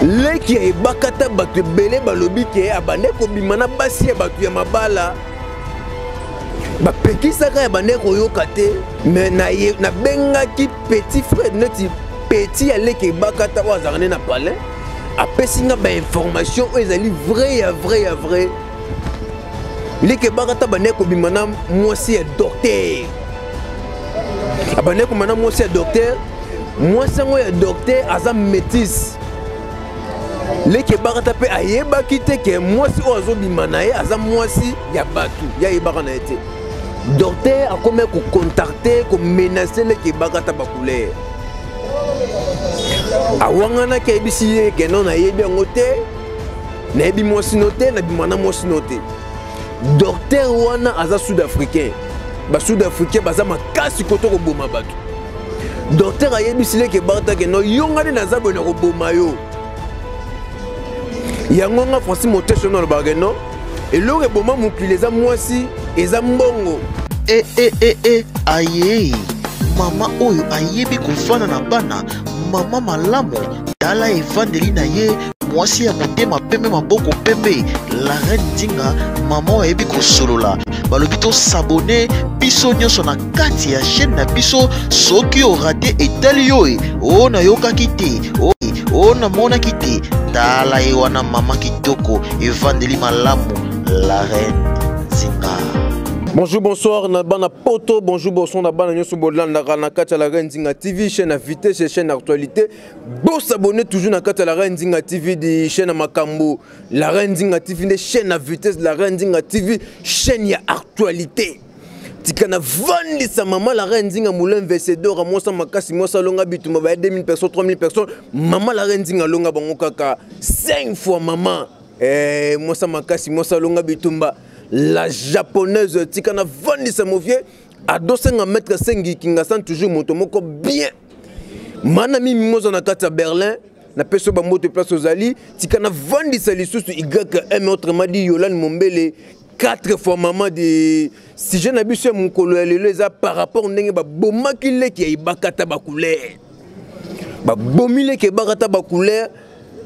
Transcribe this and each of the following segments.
leki ya bakata bato belé balobi ke abande ko bimana basi ya bato ya mabala bapekisaka ya bande ko yokate mais na bengaki petit frère neti petit ya leki bakata wa zarane na palais apesinga ba information ezali vrai ya vrai leki bakata bande ko bimana mwasi ya docteur abande ko mana mwasi ya docteur mwasi ngo ya docteur aza métis leki bakata pe ayeba kite ke mwasi o azobima na ye aza mwasi ya batu ya yebaka na ete docteur akome ko contacter ko menacer leki bakata bakule awangana ke bisi ye ke non na yebi ngote na yebi mwasi note na bimana mwasi note docteur wana aza sud-africain ba sud-africain baza makasi koto ko boma batu docteur ayebi sile ke bakata ke no yongane na zabo na ko boma yo yango nga Francis Motesho no bageno eloko boma mukile za mwasi eza mbongo aye mama oyo ayebi kofana na bana mama malamu tala evandeli na ye mwasi ya motema pembe maboko pembe la reine Nzinga mama oyo ayebi kosolola balobi to s'abonner biso nyonso na kati ya chaîne na biso soki orate etali yo o na yokaki te o na monaki te tala ye wana mama kitoko evandeli malamu la reine Nzinga. Bonjour, bonsoir, Nabana Poto, bonjour, bonsoir, Nabana Nyosu Bodlan, Nakata la Reine Nzinga TV, chaîne à vitesse, chaîne d'actualité. Bon s'abonner toujours Nakata la Reine Nzinga TV, de chaîne à Makambo, la Reine Nzinga TV, chaîne à vitesse, la Reine Nzinga TV, chaîne à actualité. Tikana vandi sa maman la Reine Nzinga moulin vencedor à moi sa makasi moi sa longa bituma ba 2000 personnes 3000 personnes maman la Reine Nzinga longa bango kaka 5 fois maman moi sa makasi moi sa longa bitumba la japonaise tikana vandi sa movie à 200 mètres 5 kinga san toujours moto moko bien manami mimoza na kata Berlin na peso ba moto place aux ali tikana vandi sa lisusu YM autrement dit Yolande Mombele 4 fois maman de si je n'abuse sur mon colonel par rapport ndenge ba bomaki leki ya bakata ba couleur ba bomile ke bakata ba couleur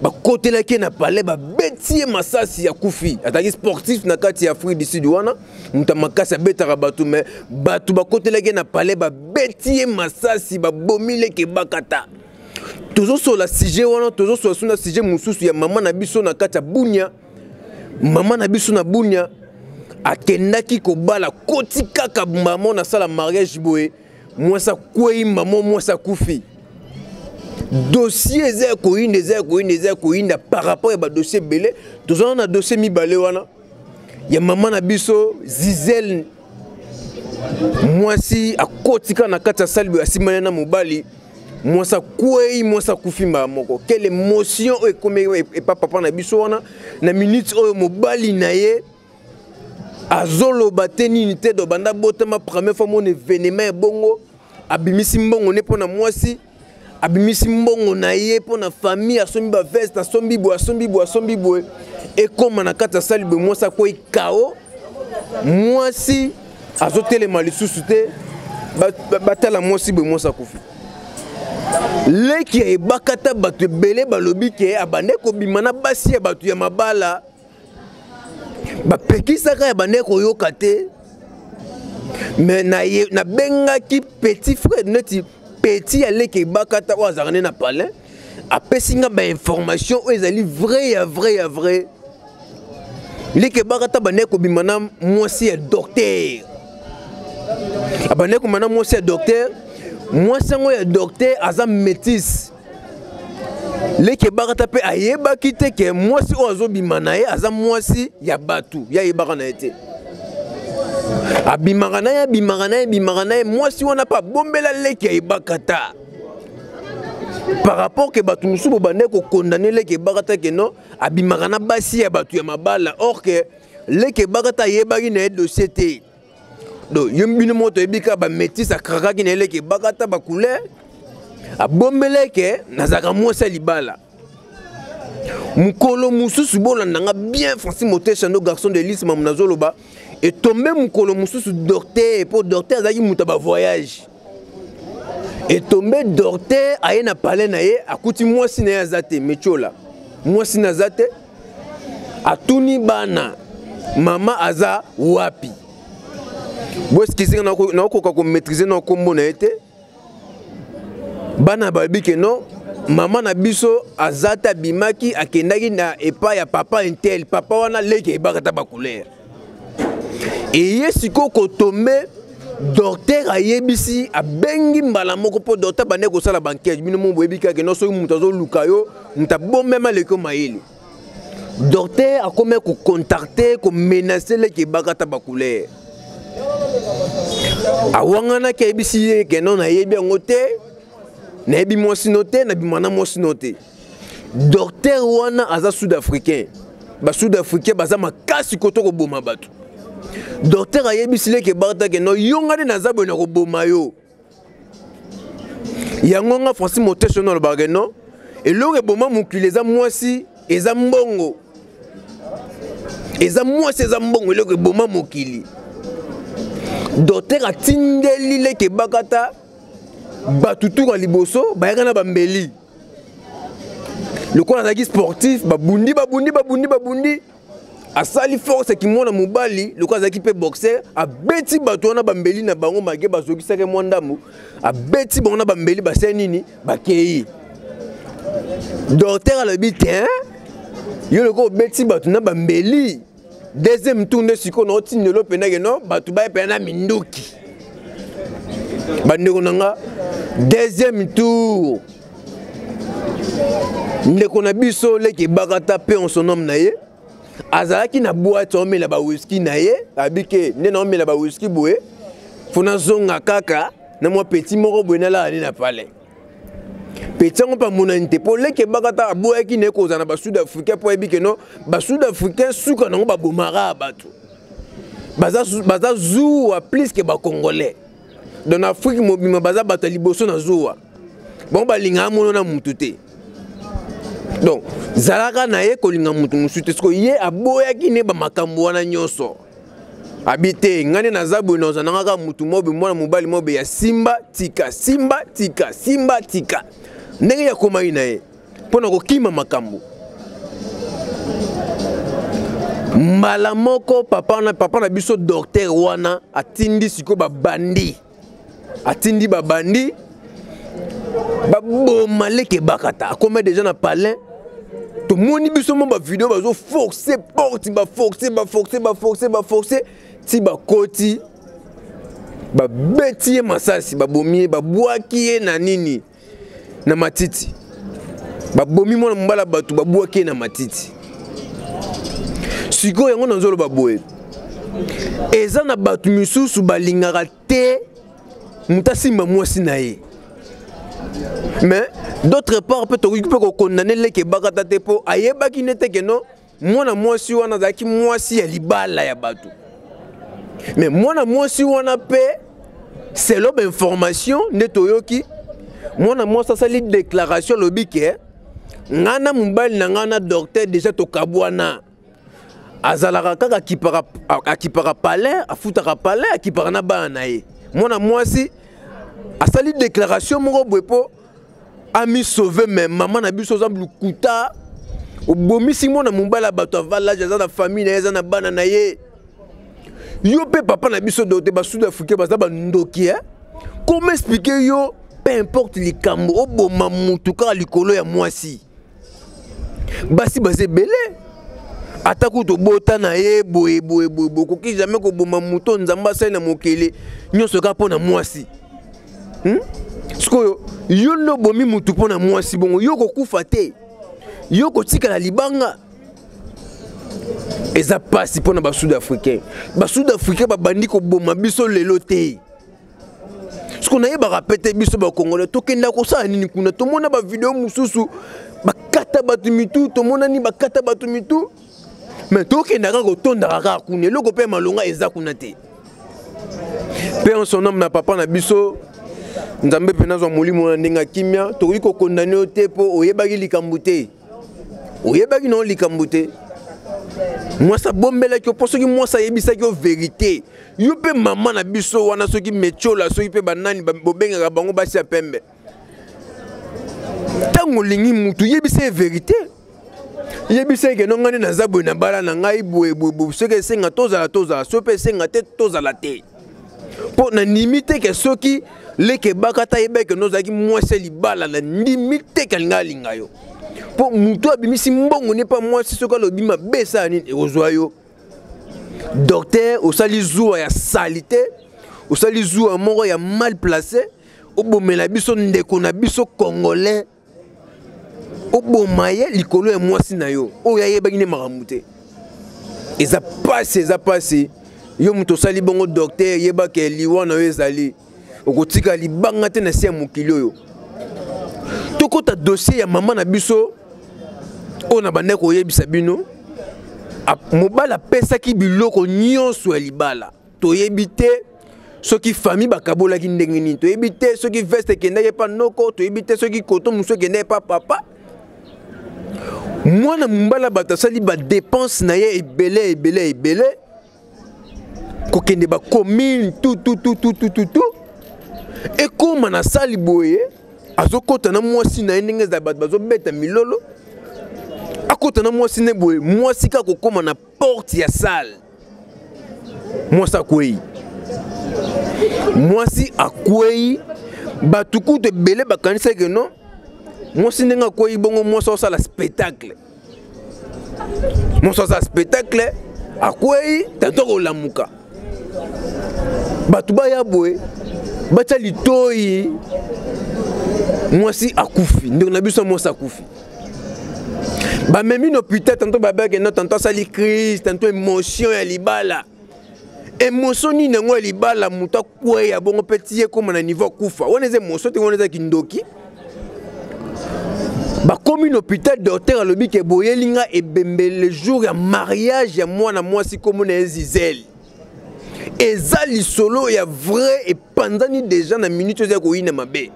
ba côté la ke na palais ba betie masasi ya kufi ataki sportif na kati ya Afrique du Sud wana muta makasa betara batu mais batu ba côté la ke na palais ba betie masasi ba bomile ke bakata toujours sur la sujet wana toujours sur la sujet mususu ya maman na biso na kati ya Bunya maman na biso na Bunya akendaki kobala koti kaka maman na sala mariage boye mwasa kwei maman mwasa kufi dossier eza koinda par rapport à ba dossier belé tozana na dossier mibale wana ya maman na biso Zizel mwasi akotika na kati ya salbi asimana na mobali mwasa kwei mwasa kufi moko quelle émotion e comme et papa na biso wana na minute oyo mobali na ye azolo bateni unité do banda botama première fois mon événement bongo abimisi mbongo ne pona mwasi abimisi mbongo na ye pona famille asombi ba veste asombi bo et comme na kata salibe mwasa ko ikao mwasi azotele malisusu te batala mwasi be mwasa kufi leki ya bakata bato belé balobi ke abande ko bimana basi ya bato ya mabala bapekisaka ya bande ko yokate mais na bengaki petit frère neti petit ya leki bakata wa zarane na palais apesinga ba information ezali vrai ya vrai leki bakata bande ko bimana mwasi ya docteur abande ko mana mwasi ya docteur mwasi ngo ya docteur aza métis leki bakata pe ayeba kite ke mwasi o azobima na ye aza mwasi ya batu ya yebaka na ete abimaka na ye mwasi wana pa bombela leki ya bakata par rapport ke batu musubu bande ko condamner leki bakata ke no abimaka na basi ya batu ya mabala or que leki bakata yebaki na dossier te do yombino moto ebika ba métis akrakaki na leki bakata ba couleur abombeleke nazaka mwasi libala mukolo mususu bolandanga bien Francis Motesho no garçon de liste mamnazoloba et tombé mukolo mususu docteur pour docteur azaki muta ba voyage et tombé docteur ayena palais na ye akuti mwasi na ye azate mechola mwasi naza te atuni bana mama aza wapi boskisinga nakoka komaîtriser na kombo na ye te bana babi ke non mama na biso azata bimaki akendaki na epa ya papa intel papa wana leke ebakata ba couleur eye siko kotombe docteur ayebisi abengi mbala moko po docteur bande kosala banquete bino mo boyebika ke non soki mutu azoluka yo mutu abombema leki mayele docteur akome kocontacte komenace leki ebakata ba couleur awanganaki ayebisi ye ke non nayebi yango te nayebi mwasi no te nayebi mwana mwasi no te docteur wana aza sud-africain basud-africain baza makasi koto koboma bato docteur ayebisi leki bakataki no yongani naza boye na koboma yo yango nga Francis Motesho no alobaka no eloko eboma mokili eza mwasi eza mbongo eza mwasi eza mbongo eloko eboma mokili docteur atindeli leki bakata batutuka liboso bayaka na bambeli lokola azalaki sportif babundi asali force kimona mobali lokola azalaki mpe boxer abeti bato wana bambeli na bango mage bazokisaki mwa ndambo abeti bango na bambeli base nini bakei docteur alobi te yo lokola obeti bato na bambeli deuxième tour nde sikoyo na otindelo pendake no bato bayepena na minduki bandeko nanga deuxième tour ndeko na biso leki bakata pe en son homme na ye azalaki na boîte omela ba whisky na ye abike nde na omela ba whisky boye fona zonga kaka na mwa petit moko boye na la ani na palais petit ngo pa monanité po leki bakata aboyaki ne koza na ba sud africain po ebike no ba sud africain suka nango ba bomara bato baza zuwa plus que ba congolais dans Afrique mobima baza bato liboso na zuwa bon balinga mono na mutu te donc zalaka na ye kolinga mutu musute sko ye aboyaki ne ba makambo wana nyoso abite ngane na zabu na zananga mutu mobe mwana mobali mobe ya simba tika ndenge ya koma ina ye pona ko kima makambo mbala moko papa na biso docteur wana atindi siko babandi atindi babandi baboma leki bakata akoma déjà na palais to moni biso mo ba vidéo bazo forcer porte ba forcer ti ba koti ba beti masasi babomi babwaki na nini na matiti babomi mona mbala batu babwaki na matiti siko yango nanzolo baboye eza na batu misusu balingaka te mutasimba mwasi na ye mais d'autre part peut condamner leki bakata te po ayebaki nete ke no mwana mwasi wana azalaki mwasi ya libala ya bato mais mwana mwasi wana pe selon information nde toyoki mwana mwasi asali déclaration lobi ke ngana mobali na ngana docteur déjà tokabwana azalaka kaka akipaka palais afutaka palais akipaka na bana na ye mwana mwasi asali déclaration moko boye po ami sauver mais maman na biso za lukuta obomisi mwana mobala bato avala jaza na famille na ye za na bana na ye yo pe papa na biso dote ba sud africain baza ba ndoki comment expliquer yo peu importe likambo oboma mutu kaka likolo ya mwasi basi baze belé ataku to bota na ye boye koki jamais ko boma muto nzamba sai na mokele nyonso ka pona mwasi sikoyo yo no bomi mutu pona mwasi bongo yo ko kufa te yo ko tikala libanga eza pasi pona ba sud africain babandi ko boma biso lelo te siko na ye ba rapete biso ba congolais tokenda ko sa nini kuna to mona ba vidéo mususu bakata batu mitu to mona ni bakata batu mitu mais tokenda ka ko tonda ka kuna eloko pe malonga eza kuna te pe en son homme na papa na biso nzambe pe nazwa molimo na ndinga kimia tokoki ko condamner te po oyebaki likambo te oyebaki no likambo te mwasa bombelaki yo po soki mwasa yebisaki yo vérité yo pe mama na biso wana soki metiola soki pe banani bobengaka bango basi ya pembe ntango olingi mutu yebisa ye vérité yebisa ke no ngani na zabwe na bala na ngai boye soki senga tozala sope senga te tozala te po na limite ke soki leke bakata yebeke nozaki mwasi libala na limite kalinga linga yo po mutu abimisi mbongo ne pa mwasi soki alobi mabesa nini ekozwa yo docteur osali zuwa ya salite osali zuwa moko ya mal placé obomela biso ndeko na biso congolais obomaye likolo ya mwasi na yo oyo ayebaki ne makambo te eza pasi yo mutu osali bongo docteur yebake liwa na yo ezali okotika libanga te na se ya mokili oyo tokota dossier ya mama na biso oyo na bandeko oyebisa bino mobala apesaki biloko nyonso ya libala toyebi te soki famille bakabolaki ndenge nini toyebi te soki veste ekendaki epa noko toyebi te soki koto mosusu ekendaki epa papa mwana mobala bato asali badepense na ye ebele kokende bacommune tu ekoma na sali boye azokota na mwasi na ye ndenge eza bato bazobeta milolo akota na mwasi ne boye mwasi kaka kokoma na porte ya sale mwasi akwei bato kutu ebele bakanisaki no mwasi ndenge akwei bongo mwasi osala spectacle akwei tanto kolamuka bato baya boye batia litoi mwasi akufi ndeko na biso mwasi akufi bamemi no hôpital tanto babeke no tanto asali crise tanto émotion ya libala émotion nini yango ya libala moto akweya bongo mpe tie ekoma na niveau akufa wana eza émotion te wana eza kindoki bakomi na hôpital docteur alobi ke boyelinga ebembe le jour ya mariage ya mwana mwasi komona ye Zizeli eza lisolo ya vrai epanzani déjà na minute oyo koyina mabe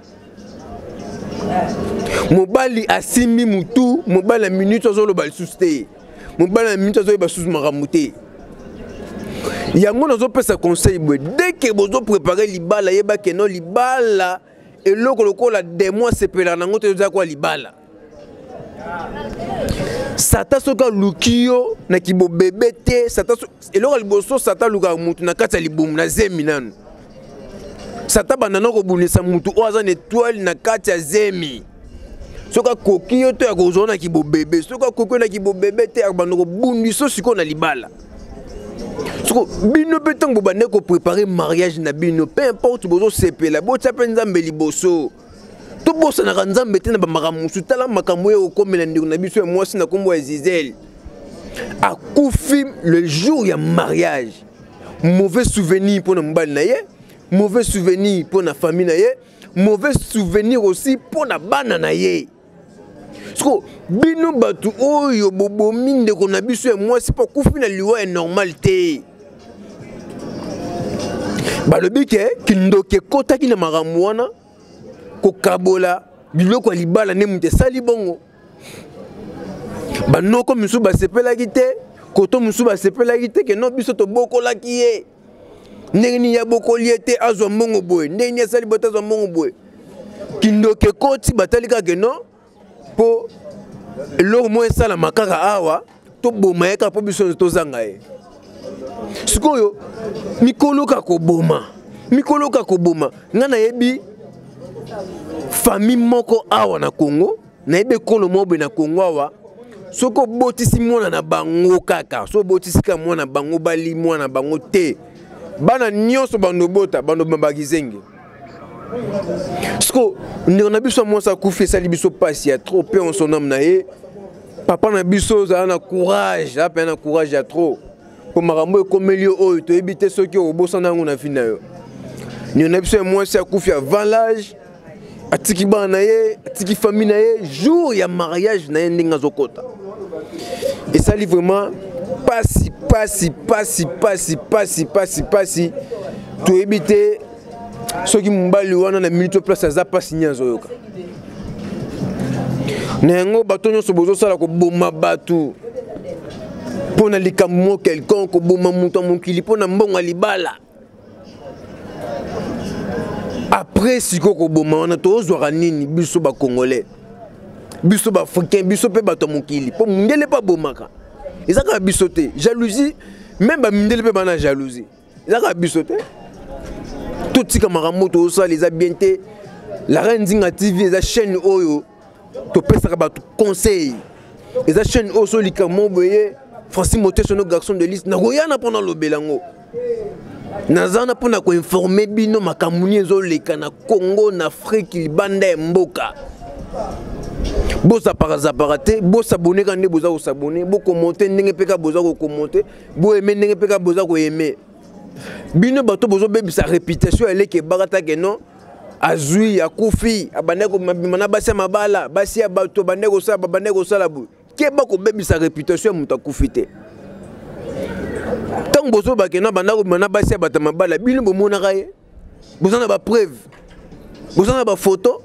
mobali asimbi mutu mobali na minute azoloba lisusu te mobali na minute azoyeba susu makambo te yango nazopesa conseil boye dès que bozo préparer libala yebake no libala eloko lokola des mois sepelaka nango te eza kwa libala sata soki aluki yo na kibobebe te eloko liboso sata alukaka mutu na kati ya libumu na zemi nanu sata bandana kobundisa mutu oyo aza na étoile na kati ya zemi soki akoki yo to ya kozwa na kibobebe soki akoki yo na kibobebe te akobanda kobundisa sikoyo na libala soko bino mpe ntango bobande koprépare mariage na bino peu importe bozosepela botia mpe nzambe liboso tobosanaka nzambe te na bamakambo mosusu tala makambo oyo okomela ndeko na biso ya mwasi na nkombo ya Zizeli akufi le jour ya mariage mauvais souvenir mpona mobali na ye mauvais souvenir mpona famille na ye mauvais souvenir aussi mpona bana na ye soko bino bato oyo bobomi ndeko na biso ya mwasi mpo akufi na liwa ya normal te balobi ke kindoki ekotaki na makambo wana kokabola biloko ya libala ne mutu esali bongo banoko misusu basepelaki te koto misusu basepelaki te ke no biso tobokolaki ye ndenge nini abokoli ye te azwa mbongo boye ndenge nini asali boye te azwa mbongo boye kindoki ekoti batali kaka no mpo eloko moko esalama kaka awa toboma ye kaka mpo biso tozanga ye sikoyo mikolo kaka koboma nga nayebi famille moko awa na Congo nayebi ekolo moko boye na Congo awa soki obotisi mwana na bango kaka soki obotisi kaka mwana na bango bali mwana na bango te bana nyonso bandobota bandobambaki zenge siko ndeko na biso mwasi akufi esali biso pasi ya trop pe en son âme na ye papa na biso ozala na courage ape na courage ya trop mpo makambo ekomeli oyo toyebi te soki okobosana yango na vi na yo ndeko na biso ya mwasi akufi avant l'âge atiki bana na ye atiki famille na ye jour ya mariage na ye ndenge azokota esali vraiment pasi toyebi te soki mobali wana na minute place aza pasi nini azoyoka na yango bato nyonso bozosala koboma bato mpo na likambo mo quelqu'un koboma moto ya mokili mpo na mbongo ya libala après siko koboma wana tozwaka nini biso bakongolais biso ba africain biso pe bato mokili po mundele pa bomaka ezaka biso te jalousie même ba mundele pe bana jalousie ezaka biso te tout tika makambo to ça les bien te la Reine Nzinga TV eza chaîne oyo to pesaka bato conseil eza chaîne oyo so likamo boye Francis Motesha no garçon de liste na goyana pendant le belango nazana pona ko informer bino makamuni ezoleka na Congo na Afrique libanda mboka bosa parazaparate bosa abonné quand ne boza ko s'abonner bo commenter ndenge peka boza ko commenter bo aimer ndenge peka boza ko aimer bino bato bozo bebisa réputation eleke barata ke non azui akufi abane ko mabimana basi mabala basi ya bato bande ko sala bande ko sala bu ke ba ko bebisa réputation muta kufite tant bozo ba ke non banda ko mana basi ya bata mabala bino bomona kaye bozana ba preuve bozana ba photo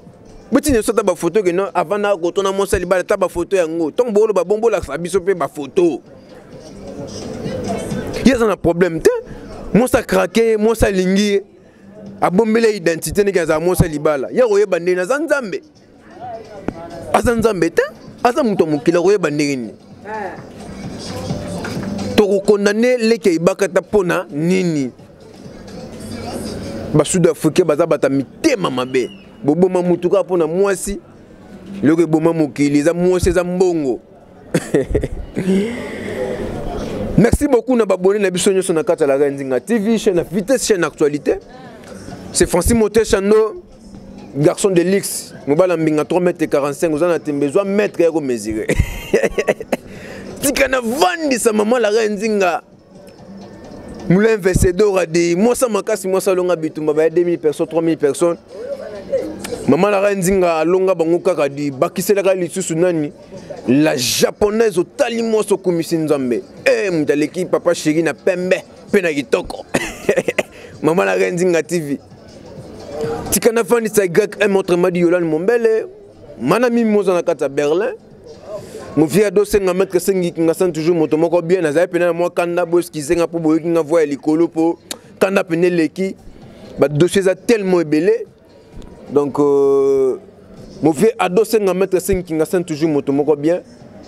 beti ne sota ba photo ke non avant na ko tona mo sali bala ta ba photo yango tant bolo ba bombo la biso pe ba photo yeza na problème te moi ça craqué moi ça lingi abombele identité ne kaza moi ça libala ya koyeba ndeni na zanzambe azanzambe te aza muto mukila koyeba ndeni to ko condamner leke ibakata pona nini ba sud africain baza bata mitema mabe boboma mutuka pona mwasi leke boma mukili za mwasi za mbongo. Merci beaucoup na babone na biso nyoso na kata la Reine Nzinga TV chaîne à vitesse chaîne actualité. C'est Francis Motesha no garçon de luxe mobala mbinga 3m45 vous en avez besoin mètre ya ko mesurer. Tikana vandi sa maman la Reine Nzinga moulin vencedor a dit moi ça makasi moi ça longa bitumba ba 2000 personnes 3000 personnes. Maman la Reine Nzinga longa bango kaka di bakisela ka lisusu nani la japonaise au talimo so komisi nzambe mtaleki papa chéri na pembe pena kitoko. Maman la Reine Nzinga TV tikana fani sa grec un autre madi Yolande Mombele manami moza na kata Berlin mo via do senga mettre sengi kinga san toujours moto moko bien na za pena moi kanda boski senga po boyo kinga voya likolo po kanda pene leki ba dossier za tellement ébélé donc mo vie ado senga mettre sengi kinga san toujours moto moko bien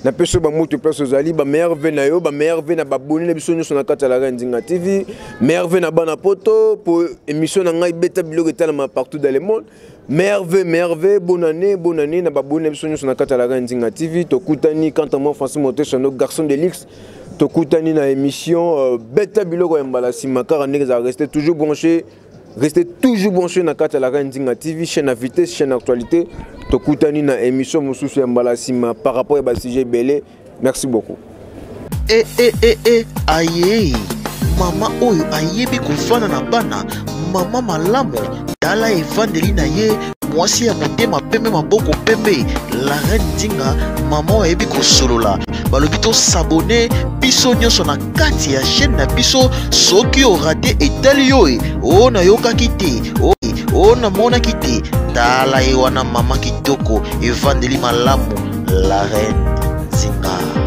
na peso ba moto place ozali ba meilleur ve na yo ba meilleur ve na ba boni na biso nyoso na kata la Reine Nzinga TV meilleur ve na bana poto pour émission na ngai beta biloko etalama partout dans le monde meilleur ve bonne année na ba boni na biso nyoso na kata la Reine Nzinga TV to kutani quand moi Francis Motesha no garçon de luxe to kutani na émission beta biloko mbala simakara ndenge za rester toujours branché na kata la Reine Nzinga TV chaîne à vitesse chaîne actualité to kutani na émission mususu ya mbala sima par rapport à sujet belé. Merci beaucoup. Aye mama oyo ayebi kofana na bana mama malamu tala evandeli na ye mwasi ya motema pembe maboko pembe la Reine Nzinga mama ayebi kosolola balobi to s'abonner biso nyonso na kati ya chaîne na biso soki o raté etali yo o na yokaki te o na monaki te tala ye wana mama kitoko evandeli malamu la Reine Nzinga.